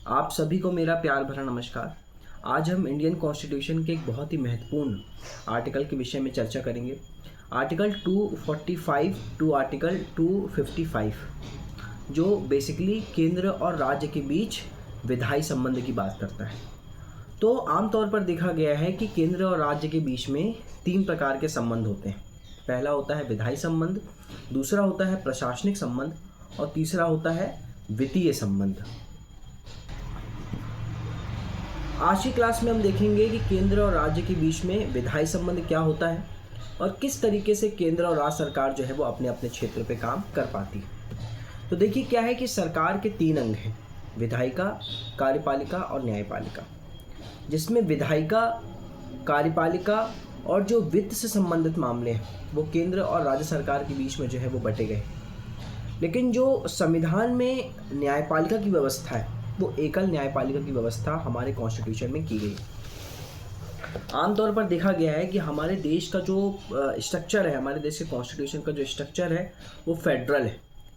आप सभी को मेरा प्यार भरा नमस्कार। आज हम इंडियन कॉन्स्टिट्यूशन के एक बहुत ही महत्वपूर्ण आर्टिकल के विषय में चर्चा करेंगे। आर्टिकल 245 टू आर्टिकल 255 जो बेसिकली केंद्र और राज्य के बीच विधायी संबंध की बात करता है। तो आमतौर पर देखा गया है कि केंद्र और राज्य के बीच में 3 प्रकार के संबंध होते हैं। पहला होता है विधायी संबंध, दूसरा होता है प्रशासनिक संबंध और तीसरा होता है वित्तीय संबंध। आज की क्लास में हम देखेंगे कि केंद्र और राज्य के बीच में विधायी संबंध क्या होता है और किस तरीके से केंद्र और राज्य सरकार जो है वो अपने अपने क्षेत्र पे काम कर पाती है। तो देखिए क्या है कि सरकार के 3 अंग हैं, विधायिका, कार्यपालिका और न्यायपालिका, जिसमें विधायिका, कार्यपालिका और जो वित्त से संबंधित मामले हैं वो केंद्र और राज्य सरकार के बीच में जो है वो बटे गए। लेकिन जो संविधान में न्यायपालिका की व्यवस्था है वो एकल न्यायपालिका की व्यवस्था हमारे कॉन्स्टिट्यूशन में की गई। आमतौर पर देखा गया है कि हमारे देश का जो स्ट्रक्चर है, हमारे देश के कॉन्स्टिट्यूशन का जो स्ट्रक्चर है वो फेडरल है।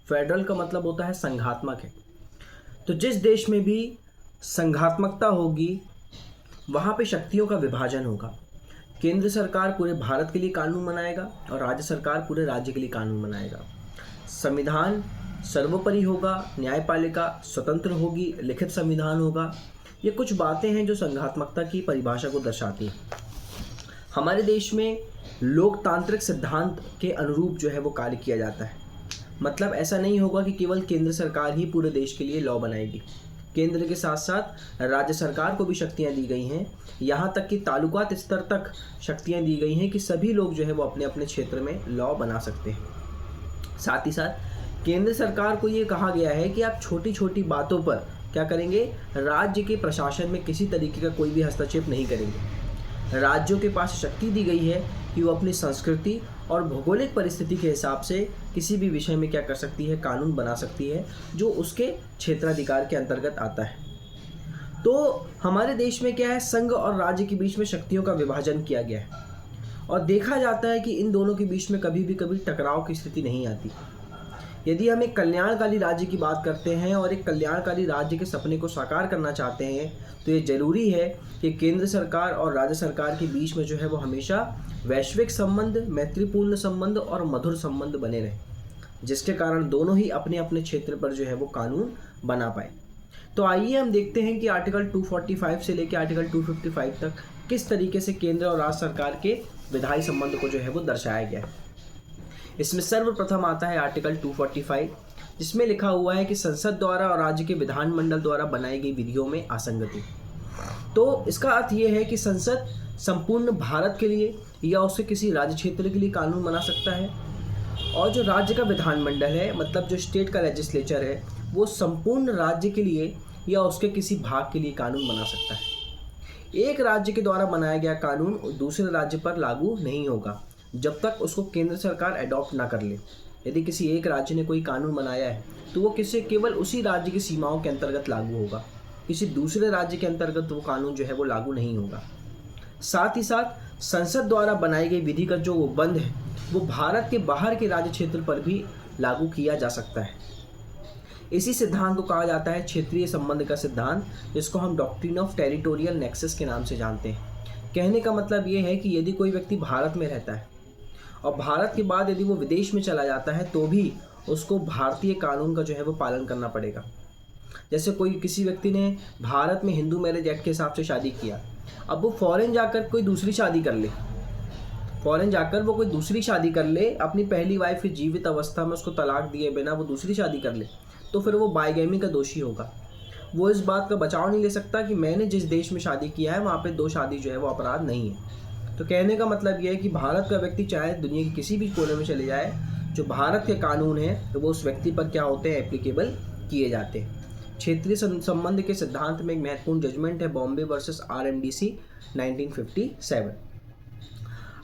फेडरल का मतलब होता है संघात्मक है। तो जिस देश में भी संघात्मकता होगी वहाँ पे शक्तियों का विभाजन होगा। केंद्र सरकार पूरे भारत के लिए कानून बनाएगा और राज्य सरकार पूरे राज्य के लिए कानून बनाएगा। संविधान सर्वोपरि होगा, न्यायपालिका स्वतंत्र होगी, लिखित संविधान होगा। ये कुछ बातें हैं जो संघात्मकता की परिभाषा को दर्शाती हैं। हमारे देश में लोकतांत्रिक सिद्धांत के अनुरूप जो है वो कार्य किया जाता है। मतलब ऐसा नहीं होगा कि केवल केंद्र सरकार ही पूरे देश के लिए लॉ बनाएगी। केंद्र के साथ साथ राज्य सरकार को भी शक्तियां दी गई हैं, यहाँ तक कि तालुकात स्तर तक शक्तियां दी गई हैं कि सभी लोग जो है वो अपने अपने क्षेत्र में लॉ बना सकते हैं। साथ ही साथ केंद्र सरकार को ये कहा गया है कि आप छोटी छोटी बातों पर क्या करेंगे, राज्य के प्रशासन में किसी तरीके का कोई भी हस्तक्षेप नहीं करेंगे। राज्यों के पास शक्ति दी गई है कि वो अपनी संस्कृति और भौगोलिक परिस्थिति के हिसाब से किसी भी विषय में क्या कर सकती है, कानून बना सकती है जो उसके क्षेत्राधिकार के अंतर्गत आता है। तो हमारे देश में क्या है, संघ और राज्य के बीच में शक्तियों का विभाजन किया गया है और देखा जाता है कि इन दोनों के बीच में कभी टकराव की स्थिति नहीं आती। यदि हम एक कल्याणकारी राज्य की बात करते हैं और एक कल्याणकारी राज्य के सपने को साकार करना चाहते हैं तो ये जरूरी है कि केंद्र सरकार और राज्य सरकार के बीच में जो है वो हमेशा वैश्विक संबंध, मैत्रीपूर्ण संबंध और मधुर संबंध बने रहे, जिसके कारण दोनों ही अपने अपने क्षेत्र पर जो है वो कानून बना पाए। तो आइए हम देखते हैं कि आर्टिकल 245 से लेकर आर्टिकल 255 तक किस तरीके से केंद्र और राज्य सरकार के विधायी संबंध को जो है वो दर्शाया गया है। इसमें सर्वप्रथम आता है आर्टिकल 245, जिसमें लिखा हुआ है कि संसद द्वारा और राज्य के विधानमंडल द्वारा बनाई गई विधियों में असंगति। तो इसका अर्थ ये है कि संसद संपूर्ण भारत के लिए या उसके किसी राज्य क्षेत्र के लिए कानून बना सकता है और जो राज्य का विधानमंडल है, मतलब जो स्टेट का लेजिस्लेचर है, वो संपूर्ण राज्य के लिए या उसके किसी भाग के लिए कानून बना सकता है। एक राज्य के द्वारा बनाया गया कानून दूसरे राज्य पर लागू नहीं होगा जब तक उसको केंद्र सरकार अडॉप्ट ना कर ले। यदि किसी एक राज्य ने कोई कानून बनाया है तो वो केवल उसी राज्य की सीमाओं के अंतर्गत लागू होगा, किसी दूसरे राज्य के अंतर्गत वो कानून जो है वो लागू नहीं होगा। साथ ही साथ संसद द्वारा बनाई गई विधि का जो बंध है वो भारत के बाहर के राज्य क्षेत्र पर भी लागू किया जा सकता है। इसी सिद्धांत को कहा जाता है क्षेत्रीय संबंध का सिद्धांत, जिसको हम डॉक्ट्रिन ऑफ टेरिटोरियल नेक्सस के नाम से जानते हैं। कहने का मतलब ये है कि यदि कोई व्यक्ति भारत में रहता है और भारत के बाद यदि वो विदेश में चला जाता है तो भी उसको भारतीय कानून का जो है वो पालन करना पड़ेगा। जैसे किसी व्यक्ति ने भारत में हिंदू मैरिज एक्ट के हिसाब से शादी किया, अब वो फॉरेन जाकर कोई दूसरी शादी कर ले, अपनी पहली वाइफ की जीवित अवस्था में उसको तलाक दिए बिना वो दूसरी शादी कर ले, तो फिर वो बाइगैमी का दोषी होगा। वो इस बात का बचाव नहीं ले सकता कि मैंने जिस देश में शादी किया है वहाँ पे 2 शादी जो है वो अपराध नहीं है। तो कहने का मतलब ये है कि भारत का व्यक्ति चाहे दुनिया के किसी भी कोने में चले जाए, जो भारत के कानून हैं तो वो उस व्यक्ति पर क्या होते हैं, एप्लीकेबल किए जाते हैं। क्षेत्रीय संबंध के सिद्धांत में एक महत्वपूर्ण जजमेंट है बॉम्बे वर्सेस RMDC 1957।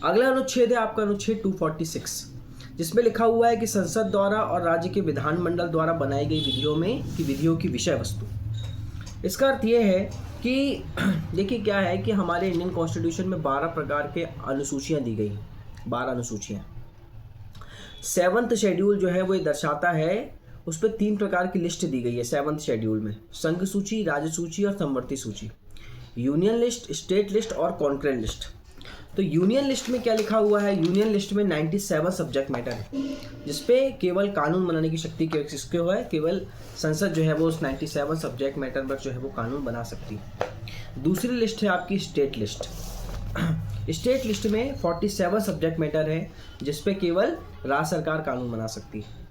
अगला अनुच्छेद है आपका अनुच्छेद 246, जिसमें लिखा हुआ है कि संसद द्वारा और राज्य के विधानमंडल द्वारा बनाई गई विधियों की विषय वस्तु। इसका अर्थ ये है कि देखिए क्या है कि हमारे इंडियन कॉन्स्टिट्यूशन में 12 प्रकार के अनुसूचियां दी गई हैं, 12 अनुसूचियां। 7th शेड्यूल जो है वो ये दर्शाता है उस पर 3 प्रकार की लिस्ट दी गई है 7th शेड्यूल में, संघ सूची, राज्य सूची और समवर्ती सूची, यूनियन लिस्ट, स्टेट लिस्ट और कॉन्करेंट लिस्ट। तो यूनियन लिस्ट में क्या लिखा हुआ है, यूनियन लिस्ट में 97 सब्जेक्ट मैटर है, जिसपे केवल कानून बनाने की शक्ति किसके है, केवल संसद जो है वो उस 97 सब्जेक्ट मैटर पर जो है वो कानून बना सकती है। दूसरी लिस्ट है आपकी स्टेट लिस्ट। स्टेट लिस्ट में 47 सब्जेक्ट मैटर है, जिसपे केवल राज्य सरकार कानून बना सकती है।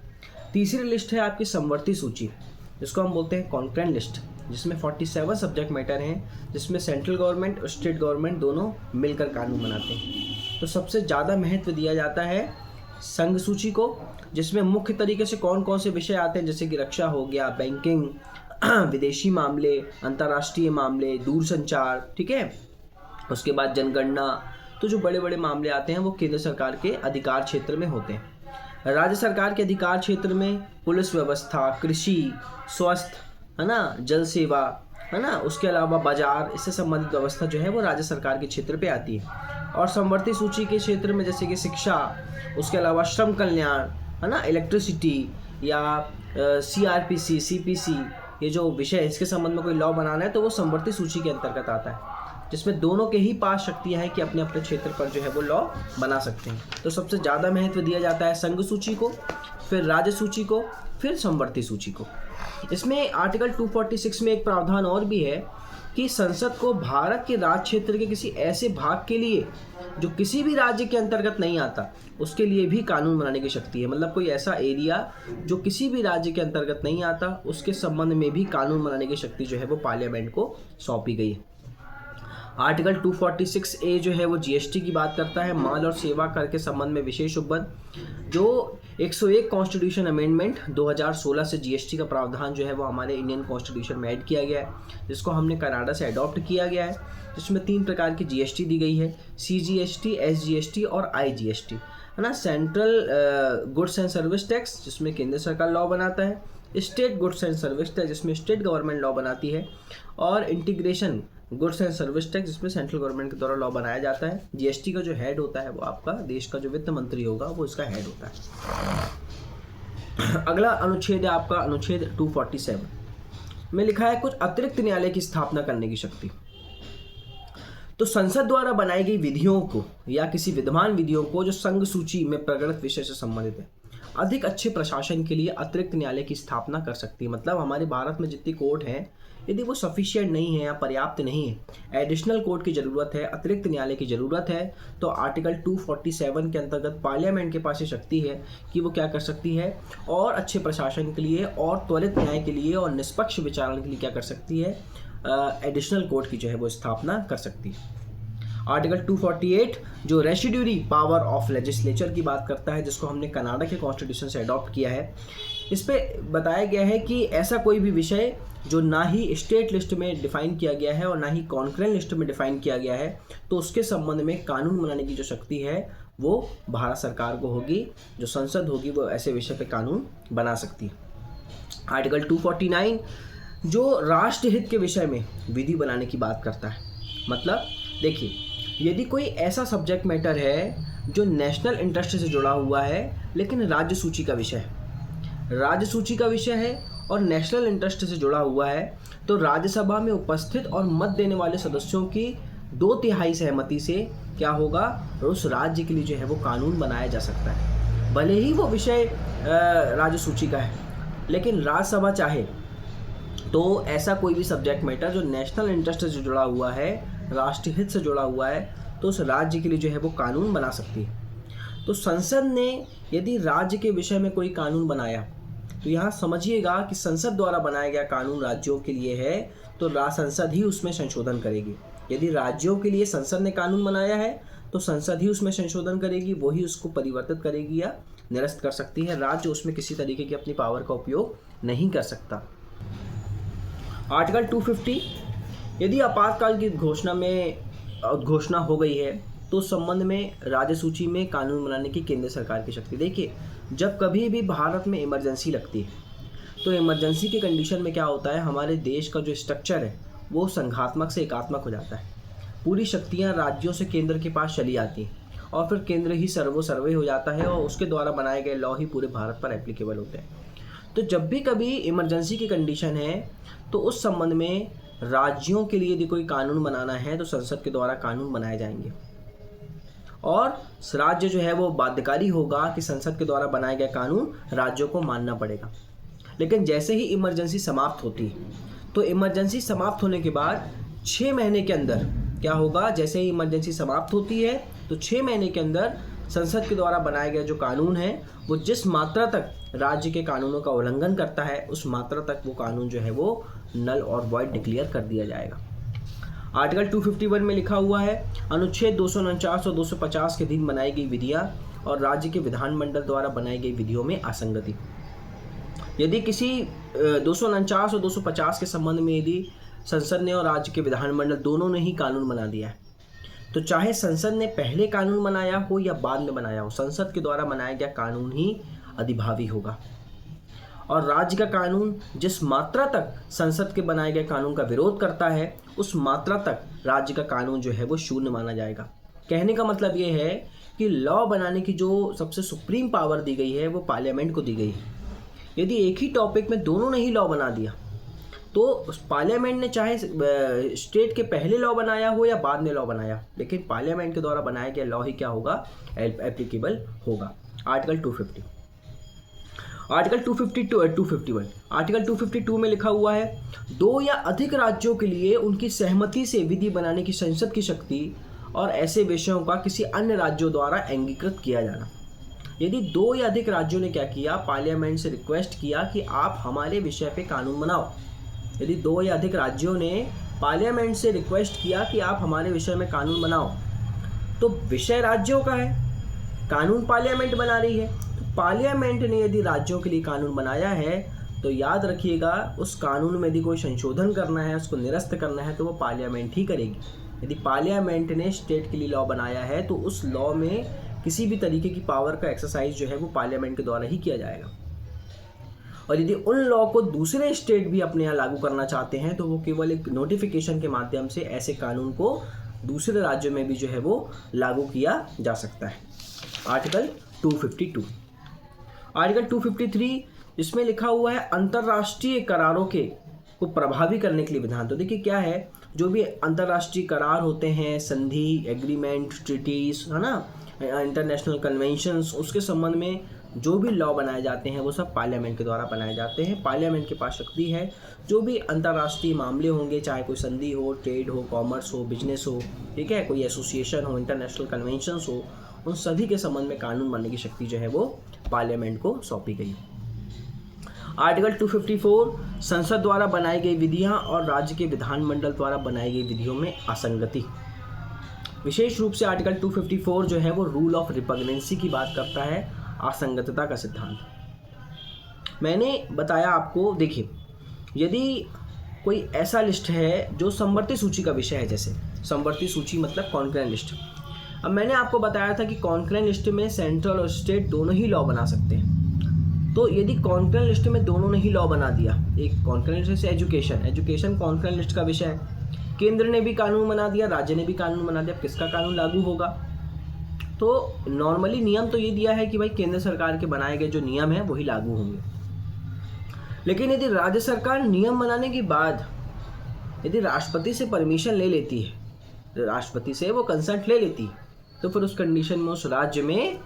तीसरी लिस्ट है आपकी समवर्ती सूची, जिसको हम बोलते हैं कॉन्करेंट लिस्ट, जिसमें 47 सब्जेक्ट मैटर हैं, जिसमें सेंट्रल गवर्नमेंट और स्टेट गवर्नमेंट दोनों मिलकर कानून बनाते हैं। तो सबसे ज़्यादा महत्व दिया जाता है संघ सूची को, जिसमें मुख्य तरीके से कौन कौन से विषय आते हैं, जैसे कि रक्षा हो गया, बैंकिंग, विदेशी मामले, अंतर्राष्ट्रीय मामले, दूरसंचार, ठीक है, उसके बाद जनगणना। तो जो बड़े बड़े मामले आते हैं वो केंद्र सरकार के अधिकार क्षेत्र में होते हैं। राज्य सरकार के अधिकार क्षेत्र में पुलिस व्यवस्था, कृषि, स्वास्थ्य, है ना, जल सेवा, है ना, उसके अलावा बाजार, इससे संबंधित व्यवस्था जो है वो राज्य सरकार के क्षेत्र पे आती है। और समवर्ती सूची के क्षेत्र में जैसे कि शिक्षा, उसके अलावा श्रम कल्याण, है ना, इलेक्ट्रिसिटी या CRPC, CPC, ये जो विषय है इसके संबंध में कोई लॉ बनाना है तो वो समवर्ती सूची के अंतर्गत आता है, जिसमें दोनों के ही पास शक्तियाँ हैं कि अपने अपने क्षेत्र पर जो है वो लॉ बना सकते हैं। तो सबसे ज़्यादा महत्व दिया जाता है संघ सूची को, फिर राज्य सूची को, फिर समवर्ती सूची को। इसमें आर्टिकल 246 में एक प्रावधान और भी है कि संसद को भारत के राज्य क्षेत्र के किसी ऐसे भाग के लिए जो किसी भी राज्य के अंतर्गत नहीं आता, उसके लिए भी कानून बनाने की शक्ति है। मतलब कोई ऐसा एरिया जो किसी भी राज्य के अंतर्गत नहीं आता, उसके संबंध में भी कानून बनाने की शक्ति जो है वो पार्लियामेंट को सौंपी गई है। आर्टिकल 246A जो है वो GST की बात करता है, माल और सेवा कर के संबंध में विशेष उपबंध। जो 101 कॉन्स्टिट्यूशन अमेंडमेंट 2016 से GST का प्रावधान जो है वो हमारे इंडियन कॉन्स्टिट्यूशन में ऐड किया गया है, जिसको हमने कनाडा से अडॉप्ट किया गया है, जिसमें 3 प्रकार की GST दी गई है, CGST, SGST और IGST, है ना। Central goods and service tax, जिसमें केंद्र सरकार लॉ बनाता है, state goods and service tax, जिसमें स्टेट गवर्नमेंट लॉ बनाती है, और integration goods and service tax, जिसमें सेंट्रल गवर्नमेंट के द्वारा लॉ बनाया जाता है। GST का जो हेड होता है वो आपका देश का जो वित्त मंत्री होगा वो इसका हेड होता है। अगला अनुच्छेद है आपका अनुच्छेद 247 में लिखा है कुछ अतिरिक्त न्यायालय की स्थापना करने की शक्ति। तो संसद द्वारा बनाई गई विधियों को या किसी विद्यमान विधियों को जो संघ सूची में प्रकटित विषय से संबंधित है, अधिक अच्छे प्रशासन के लिए अतिरिक्त न्यायालय की स्थापना कर सकती है। मतलब हमारे भारत में जितनी कोर्ट हैं, यदि वो सफिशिएंट नहीं है या पर्याप्त नहीं है, एडिशनल कोर्ट की ज़रूरत है, अतिरिक्त न्यायालय की ज़रूरत है, तो आर्टिकल 247 के अंतर्गत पार्लियामेंट के पास ये शक्ति है कि वो क्या कर सकती है, और अच्छे प्रशासन के लिए और त्वरित न्याय के लिए और निष्पक्ष विचारण के लिए क्या कर सकती है, एडिशनल कोर्ट की जो है वो स्थापना कर सकती है। आर्टिकल 248 जो रेसिड्यूरी पावर ऑफ लेजिस्लेचर की बात करता है, जिसको हमने कनाडा के कॉन्स्टिट्यूशन से अडॉप्ट किया है, इस पे बताया गया है कि ऐसा कोई भी विषय जो ना ही स्टेट लिस्ट में डिफाइन किया गया है और ना ही कॉन्करेंट लिस्ट में डिफाइन किया गया है, तो उसके संबंध में कानून बनाने की जो शक्ति है वो भारत सरकार को होगी। जो संसद होगी वो ऐसे विषय पे कानून बना सकती है। आर्टिकल 249 जो राष्ट्रहित के विषय में विधि बनाने की बात करता है। मतलब देखिए, यदि कोई ऐसा सब्जेक्ट मैटर है जो नेशनल इंटरेस्ट से जुड़ा हुआ है लेकिन राज्य सूची का विषय है, राज्य सूची का विषय है और नेशनल इंटरेस्ट से जुड़ा हुआ है, तो राज्यसभा में उपस्थित और मत देने वाले सदस्यों की 2/3 सहमति से क्या होगा, उस राज्य के लिए जो है वो कानून बनाया जा सकता है। भले ही वो विषय राज्य सूची का है, लेकिन राज्यसभा चाहे तो ऐसा कोई भी सब्जेक्ट मैटर जो नेशनल इंटरेस्ट से जुड़ा हुआ है, राष्ट्रीय हित से जुड़ा हुआ है, तो उस राज्य के लिए जो है वो कानून बना सकती है। तो संसद ने यदि राज्य के विषय में कोई कानून बनाया, तो यहाँ समझिएगा कि संसद द्वारा बनाया गया कानून राज्यों के लिए है, तो संसद ही उसमें संशोधन करेगी। यदि राज्यों के लिए संसद ने कानून बनाया है तो संसद ही उसमें संशोधन करेगी, वही उसको परिवर्तित करेगी या निरस्त कर सकती है। राज्य उसमें किसी तरीके की अपनी पावर का उपयोग नहीं कर सकता। आर्टिकल 250 यदि आपातकाल की घोषणा हो गई है तो संबंध में राज्य सूची में कानून बनाने की केंद्र सरकार की शक्ति। देखिए, जब कभी भी भारत में इमरजेंसी लगती है तो इमरजेंसी की कंडीशन में क्या होता है, हमारे देश का जो स्ट्रक्चर है वो संघात्मक से एकात्मक हो जाता है। पूरी शक्तियां राज्यों से केंद्र के पास चली आती हैं और फिर केंद्र ही सर्वे हो जाता है और उसके द्वारा बनाए गए लॉ ही पूरे भारत पर एप्लीकेबल होते हैं। तो जब भी कभी इमरजेंसी की कंडीशन है तो उस संबंध में राज्यों के लिए यदि कोई कानून बनाना है तो संसद के द्वारा कानून बनाए जाएंगे और राज्य जो है वो बाध्यकारी होगा कि संसद के द्वारा बनाया गया कानून राज्यों को मानना पड़ेगा। लेकिन जैसे ही इमरजेंसी समाप्त होती है तो इमरजेंसी समाप्त होने के बाद 6 महीने के अंदर क्या होगा, जैसे ही इमरजेंसी समाप्त होती है तो 6 महीने के अंदर संसद के द्वारा बनाया गया जो कानून है वो जिस मात्रा तक राज्य के कानूनों का उल्लंघन करता है उस मात्रा तक वो कानून जो है वो नल और वॉइड डिक्लेयर कर दिया जाएगा। आर्टिकल 251 में लिखा हुआ है, अनुच्छेद 249 और 250 के अधीन बनाई गई विधियां और राज्य के विधानमंडल द्वारा बनाई गई विधियों में असंगति। यदि किसी 249 और 250 के संबंध में यदि संसद ने और राज्य के विधानमंडल दोनों ने ही कानून बना दिया है तो चाहे संसद ने पहले कानून बनाया हो या बाद में बनाया हो, संसद के द्वारा बनाया गया कानून ही अधिभावी होगा और राज्य का कानून जिस मात्रा तक संसद के बनाए गए कानून का विरोध करता है उस मात्रा तक राज्य का कानून जो है वो शून्य माना जाएगा। कहने का मतलब ये है कि लॉ बनाने की जो सबसे सुप्रीम पावर दी गई है वो पार्लियामेंट को दी गई है। यदि एक ही टॉपिक में दोनों ने ही लॉ बना दिया तो पार्लियामेंट ने चाहे स्टेट के पहले लॉ बनाया हो या बाद में लॉ बनाया, लेकिन पार्लियामेंट के द्वारा बनाया गया लॉ ही क्या होगा, एप्लीकेबल होगा। आर्टिकल 250, आर्टिकल 251, आर्टिकल 252 में लिखा हुआ है, 2 या अधिक राज्यों के लिए उनकी सहमति से विधि बनाने की संसद की शक्ति और ऐसे विषयों का किसी अन्य राज्यों द्वारा अंगीकृत किया जाना। यदि 2 या अधिक राज्यों ने क्या किया, पार्लियामेंट से रिक्वेस्ट किया कि आप हमारे विषय पे कानून बनाओ। यदि 2 या अधिक राज्यों ने पार्लियामेंट से रिक्वेस्ट किया कि आप हमारे विषय में कानून बनाओ तो विषय राज्यों का है, कानून पार्लियामेंट बना रही है। तो पार्लियामेंट ने यदि राज्यों के लिए कानून बनाया है तो याद रखिएगा उस कानून में यदि कोई संशोधन करना है, उसको निरस्त करना है तो वो पार्लियामेंट ही करेगी। यदि पार्लियामेंट ने स्टेट के लिए लॉ बनाया है तो उस लॉ में किसी भी तरीके की पावर का एक्सरसाइज जो है वो पार्लियामेंट के द्वारा ही किया जाएगा। और यदि उन लॉ को दूसरे स्टेट भी अपने यहाँ लागू करना चाहते हैं तो वो केवल एक नोटिफिकेशन के माध्यम से ऐसे कानून को दूसरे राज्यों में भी जो है वो लागू किया जा सकता है। आर्टिकल 252, आर्टिकल 253 इसमें लिखा हुआ है अंतर्राष्ट्रीय करारों के को प्रभावी करने के लिए विधान। तो देखिए क्या है, जो भी अंतर्राष्ट्रीय करार होते हैं, संधि, एग्रीमेंट, ट्रीटीज, है ना, इंटरनेशनल कन्वेंशंस, उसके संबंध में जो भी लॉ बनाए जाते हैं वो सब पार्लियामेंट के द्वारा बनाए जाते हैं। पार्लियामेंट के पास शक्ति है, जो भी अंतर्राष्ट्रीय मामले होंगे, चाहे कोई संधि हो, ट्रेड हो, कॉमर्स हो, बिजनेस हो, ठीक है, कोई एसोसिएशन हो, इंटरनेशनल कन्वेंशंस हो, उन सभी के संबंध में कानून बनने की शक्ति जो है वो पार्लियामेंट को सौंपी गई। आर्टिकल 254 संसद द्वारा बनाई गई विधियां और राज्य के विधानमंडल द्वारा बनाई गई विधियों में असंगति। विशेष रूप से आर्टिकल 254 जो है वो रूल ऑफ रिपग्नेंसी की बात करता है, असंगतता का सिद्धांत। मैंने बताया आपको, देखिए यदि कोई ऐसा लिस्ट है जो समवर्ती सूची का विषय है, जैसे समवर्ती सूची मतलब कॉन्करेंट लिस्ट। अब मैंने आपको बताया था कि कॉन्करेंट लिस्ट में सेंट्रल और स्टेट दोनों ही लॉ बना सकते हैं। तो यदि कॉन्करेंट लिस्ट में दोनों ने ही लॉ बना दिया, एक कॉन्करेंट लिस्ट से एजुकेशन कॉन्करेंट लिस्ट का विषय है, केंद्र ने भी कानून बना दिया, राज्य ने भी कानून बना दिया, किसका कानून लागू होगा? तो नॉर्मली नियम तो ये दिया है कि भाई केंद्र सरकार के बनाए गए जो नियम हैं वही लागू होंगे। लेकिन यदि राज्य सरकार नियम बनाने के बाद यदि राष्ट्रपति से परमिशन ले लेती है, राष्ट्रपति से वो कंसेंट ले लेती है, तो फिर उस कंडीशन में उस राज्य में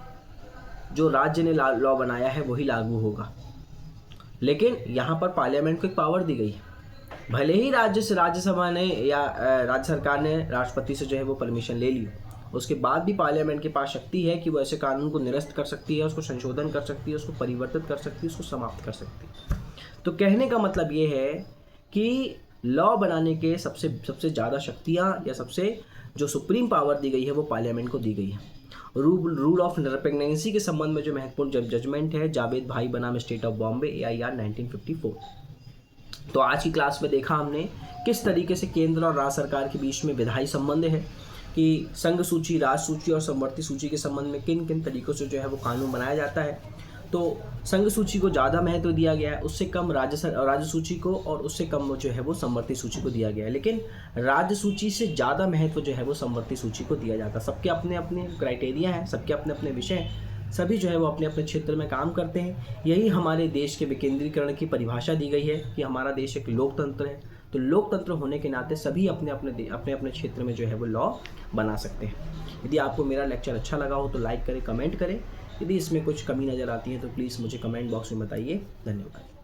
जो राज्य ने लॉ बनाया है वही लागू होगा। लेकिन यहाँ पर पार्लियामेंट को एक पावर दी गई है, भले ही राज्यसभा ने या राज्य सरकार ने राष्ट्रपति से जो है वो परमिशन ले ली, उसके बाद भी पार्लियामेंट के पास शक्ति है कि वो ऐसे कानून को निरस्त कर सकती है, उसको संशोधन कर सकती है, उसको परिवर्तित कर सकती है, उसको समाप्त कर सकती है। तो कहने का मतलब ये है कि लॉ बनाने के सबसे ज़्यादा शक्तियाँ या सबसे जो सुप्रीम पावर दी गई है वो पार्लियामेंट को दी गई है। रूल ऑफ रिपग्नेंसी के संबंध में जो महत्वपूर्ण जजमेंट है, जावेद भाई बनाम स्टेट ऑफ बॉम्बे, AIR 1954। तो आज की क्लास में देखा हमने किस तरीके से केंद्र और राज्य सरकार के बीच में विधायी संबंध है, कि संघ सूची, राज्य सूची और समवर्ती सूची के संबंध में किन किन तरीकों से जो है वो कानून बनाया जाता है। तो संघ सूची को ज़्यादा महत्व दिया गया है, उससे कम राज्य सूची को, और उससे कम जो है वो समवर्ती सूची को दिया गया है। लेकिन राज्य सूची से ज़्यादा महत्व जो है वो समवर्ती सूची को दिया जाता है। सबके अपने अपने क्राइटेरिया हैं, सबके अपने अपने विषय हैं। सभी जो है वो अपने अपने क्षेत्र में काम करते हैं। यही हमारे देश के विकेंद्रीकरण की परिभाषा दी गई है कि हमारा देश एक लोकतंत्र है। तो लोकतंत्र होने के नाते सभी अपने अपने क्षेत्र में जो है वो लॉ बना सकते हैं। यदि आपको मेरा लेक्चर अच्छा लगा हो तो लाइक करें, कमेंट करें। यदि इसमें कुछ कमी नज़र आती है तो प्लीज़ मुझे कमेंट बॉक्स में बताइए। धन्यवाद।